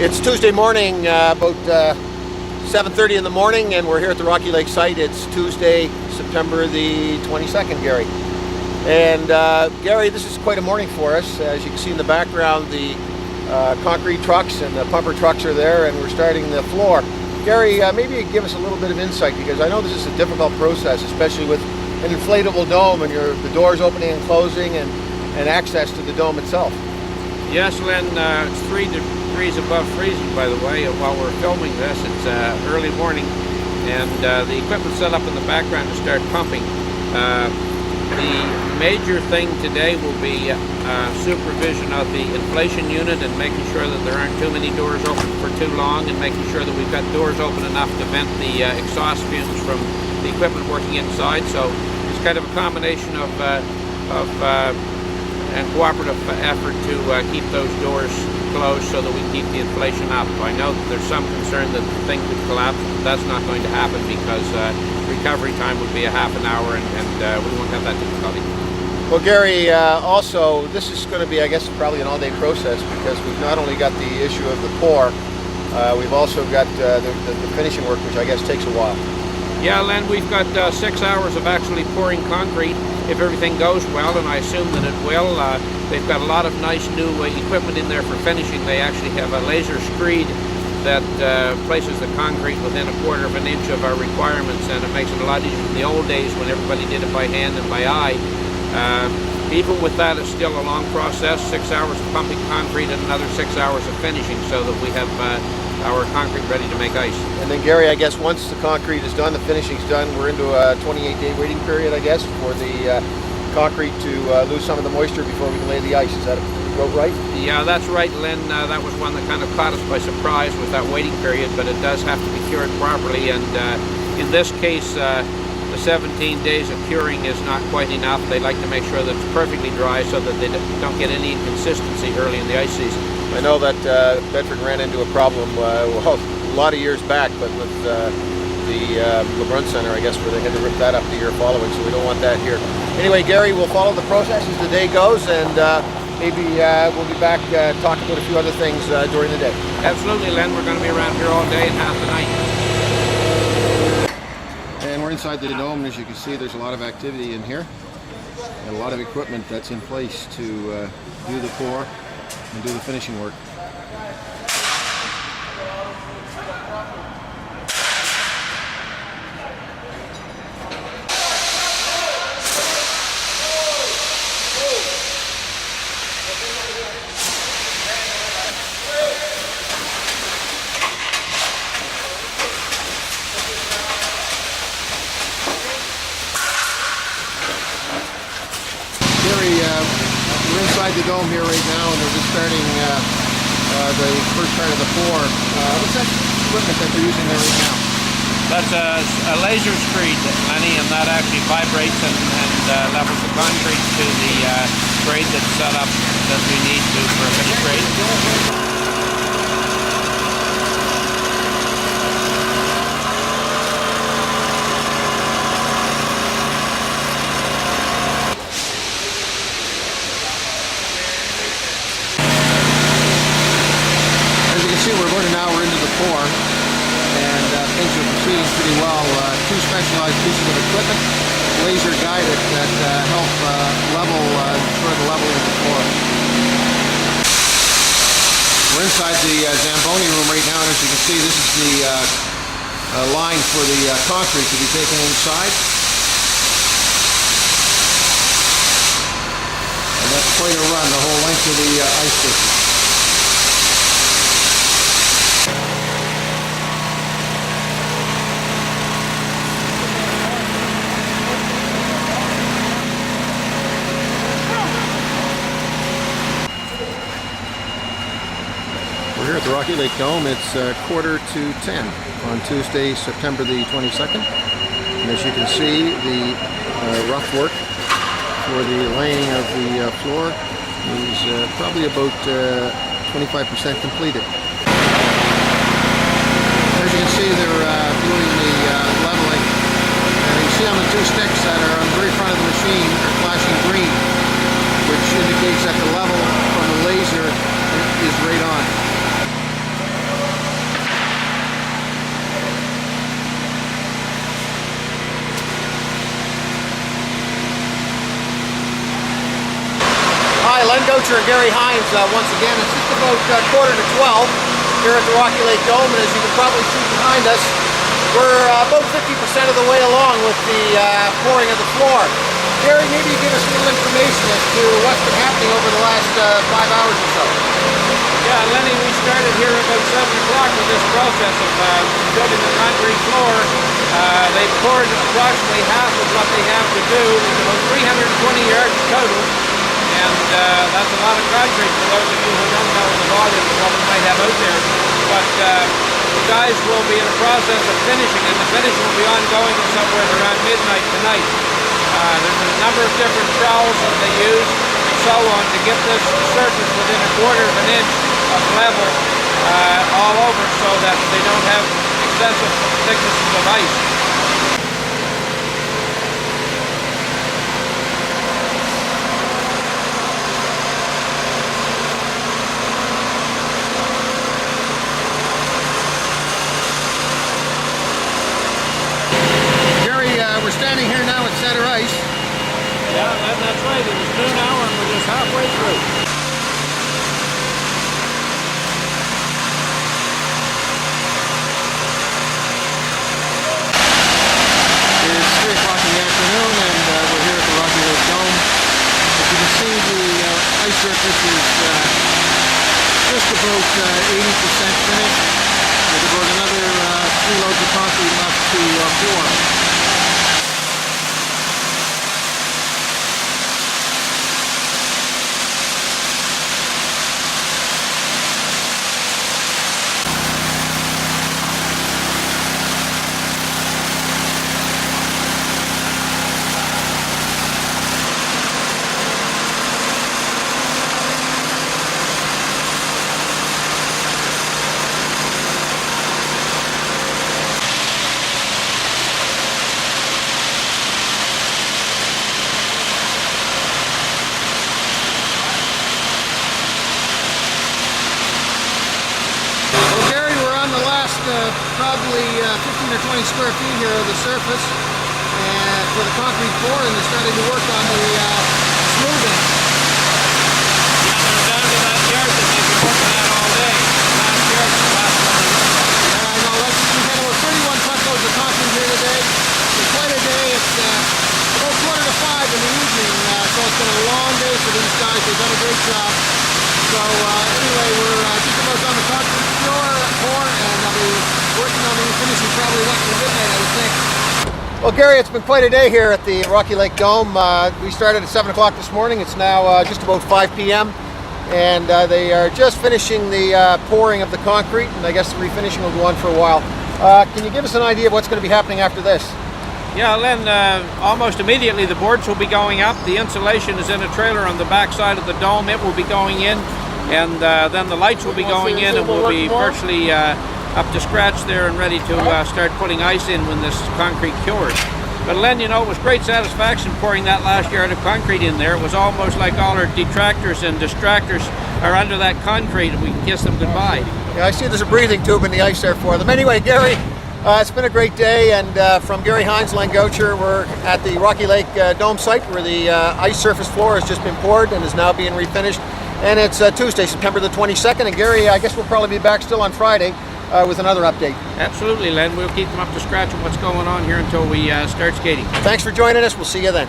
It's Tuesday morning, about 7:30 in the morning, and we're here at the Rocky Lake site. It's Tuesday, September the 22nd, Gary. And Gary, this is quite a morning for us. As you can see in the background, the concrete trucks and the pumper trucks are there, and we're starting the floor. Gary, maybe you give us a little bit of insight, because I know this is a difficult process, especially with an inflatable dome and the doors opening and closing and access to the dome itself. Yes, Len, it's 3 degrees above freezing, by the way, while we're filming this. It's early morning, and the equipment's set up in the background to start pumping. The major thing today will be supervision of the inflation unit and making sure that there aren't too many doors open for too long, and making sure that we've got doors open enough to vent the exhaust fumes from the equipment working inside. So it's kind of a combination of and cooperative effort to keep those doors closed so that we keep the inflation up. I know that there's some concern that the thing could collapse, but that's not going to happen, because recovery time would be a half an hour, and we won't have that difficulty. Well, Gary, also, this is going to be, I guess, probably an all-day process, because we've not only got the issue of the pour, we've also got the finishing work, which I guess takes a while. Yeah, Len, we've got 6 hours of actually pouring concrete, if everything goes well, and I assume that it will. They've got a lot of nice new equipment in there for finishing. They actually have a laser screed that places the concrete within 1/4 of an inch of our requirements, and it makes it a lot easier than the old days when everybody did it by hand and by eye. Even with that, it's still a long process, 6 hours of pumping concrete and another 6 hours of finishing, so that we have our concrete ready to make ice. And then, Gary, I guess once the concrete is done, the finishing's done, we're into a 28-day waiting period, I guess, for the concrete to lose some of the moisture before we can lay the ice. Is that about right? Yeah, that's right, Lynn. That was one that kind of caught us by surprise with that waiting period, but it does have to be cured properly, and in this case, the 17 days of curing is not quite enough. They like to make sure that it's perfectly dry so that they don't get any inconsistency early in the ice season. I know that Bedford ran into a problem well, a lot of years back, but with the LeBrun Center, I guess, where they had to rip that up the year following, so we don't want that here. Anyway, Gary, we'll follow the process as the day goes, and maybe we'll be back talking about a few other things during the day. Absolutely, Len. We're going to be around here all day and half the night. And we're inside the dome, and as you can see, there's a lot of activity in here, and a lot of equipment that's in place to do the pour and do the finishing work. We're inside the dome here right now, and we're just starting the first part of the pour. What's that equipment that they're using there right now? That's a laser screed, Lenny, and that actually vibrates and levels the concrete to the grade that's set up that we need to for a finished grade. We're about an hour into the pour, and things are proceeding pretty well. Two specialized pieces of equipment, laser guided, that help level sort of the leveling of the pour. We're inside the Zamboni room right now, and as you can see, this is the line for the concrete to be taken inside. And that's quite a run, the whole length of the ice station. We're here at the Rocky Lake Dome. It's 9:45 on Tuesday, September the 22nd. And as you can see, the rough work for the laying of the floor is probably about 25% completed. As you can see, they're doing the leveling. And you see on the two sticks that are on the very front of the machine are flashing green, which indicates that the level from the laser is right on. Gocher and Gary Hines once again. It's just about quarter to 12 here at the Rocky Lake Dome, and as you can probably see behind us, we're about 50% of the way along with the pouring of the floor. Gary, maybe you give us a little information as to what's been happening over the last 5 hours or so. Yeah, Lenny, we started here about 7 o'clock with this process of building the concrete floor. They poured approximately half of what they have to do. It's about 320 yards total, and that's a lot of concrete for those of you who don't know the volume of what we might have out there. But the guys will be in the process of finishing, and the finish will be ongoing somewhere around midnight tonight. There's a number of different trowels that they use and so on to get this surface within a quarter of an inch of level all over, so that they don't have excessive thicknesses of ice. Gary, we're standing here now at center ice. Yeah, that's right. It was noon hour and we're just halfway through. It's 3 o'clock in the afternoon, and we're here at the Rocky Lake Dome. As you can see, the ice surface is just about 80% finished, with about another 3 loads of concrete left to pour. Probably 15 or 20 square feet here of the surface and for the concrete pour, and they're starting to work on the smoothing. Yeah, they're down to that yard that they've been working at all day. Last yard, the last one they worked on. I know, we've had over 31 truckloads of concrete here today. It's quite a day. It's about 4:45 in the evening, so it's been a long day for these guys. They've done a great job. So anyway, we're just about done the concrete pour, and they'll be working on the finishing probably less than midnight, I would think. Well, Gary, it's been quite a day here at the Rocky Lake Dome. We started at 7 o'clock this morning. It's now just about 5 p.m. and they are just finishing the pouring of the concrete, and I guess the refinishing will go on for a while. Can you give us an idea of what's going to be happening after this? Yeah, Len, almost immediately the boards will be going up. The insulation is in a trailer on the back side of the dome. It will be going in, and then the lights will be going in, and we'll be virtually up to scratch there and ready to start putting ice in when this concrete cures. But Len, you know, it was great satisfaction pouring that last yard of concrete in there. It was almost like all our detractors and distractors are under that concrete, and we can kiss them goodbye. Yeah, I see there's a breathing tube in the ice there for them. Anyway, Gary, it's been a great day, and from Gary Hines, Len Gocher, we're at the Rocky Lake Dome site where the ice surface floor has just been poured and is now being refinished. And it's Tuesday, September the 22nd, and Gary, I guess we'll probably be back still on Friday with another update. Absolutely, Len. We'll keep them up to scratch on what's going on here until we start skating. Thanks for joining us. We'll see you then.